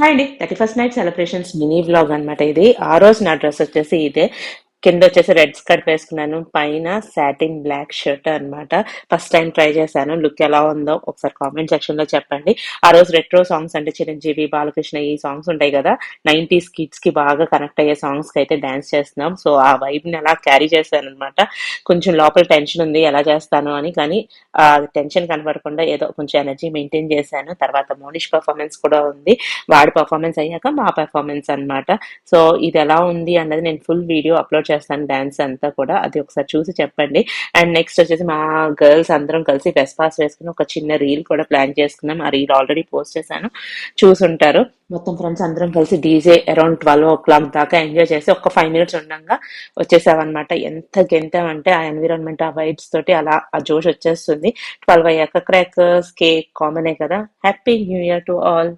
Hi అండి. 31st night celebrations mini vlog అనమాట ఇది. ఆ రోజు నా డ్రెస్ వచ్చేసి ఇదే. కింద వచ్చేసి రెడ్ స్కర్ట్ వేసుకున్నాను. పైన సాటిన్ బ్లాక్ షర్ట్ అన్నమాట. ఫస్ట్ టైం ట్రై చేశాను. లుక్ ఎలా ఉందో ఒకసారి కామెంట్ సెక్షన్ లో చెప్పండి. ఆ రోజు రెట్రో సాంగ్స్ అంటే చిరంజీవి, బాలకృష్ణ ఈ సాంగ్స్ ఉంటాయి కదా, 90s కిడ్స్ కి బాగా కనెక్ట్ అయ్యే సాంగ్స్ కి అయితే డాన్స్ చేస్తున్నాం. సో ఆ వైబ్ ని అలా క్యారీ చేశాను అనమాట. కొంచెం లోపల టెన్షన్ ఉంది ఎలా చేస్తాను అని, కానీ ఆ టెన్షన్ కనబడకుండా ఏదో కొంచెం ఎనర్జీ మెయింటైన్ చేశాను. తర్వాత మోనిష్ పర్ఫార్మెన్స్ కూడా ఉంది. వాడి పర్ఫార్మెన్స్ అయ్యాక మా పర్ఫార్మెన్స్ అన్నమాట. సో ఇది ఎలా ఉంది అన్నది నేను ఫుల్ వీడియో అప్లోడ్ చేస్తాను, డాన్స్ అంతా కూడా. అది ఒకసారి చూసి చెప్పండి. అండ్ నెక్స్ట్ వచ్చేసి మా గర్ల్స్ అందరం కలిసి ఫెస్ట్ పాస్ వేసుకుని ఒక చిన్న రీల్ కూడా ప్లాన్ చేసుకున్నాం. ఆ రీల్ ఆల్రెడీ పోస్ట్ చేశాను, చూసుంటారు. మొత్తం ఫ్రెండ్స్ అందరం కలిసి డీజే అరౌండ్ 12 o'clock దాకా ఎంజాయ్ చేసి ఒక 5 minutes ఉండగా వచ్చేసామన్నమాట. ఎంత గెంతామంటే ఆ ఎన్విరాన్మెంట్, ఆ వైబ్స్ తోటి అలా ఆ జోష్ వచ్చేస్తుంది. 12 అయ్యాక క్రాకర్స్, కేక్ కామనే కదా. Happy new year to all.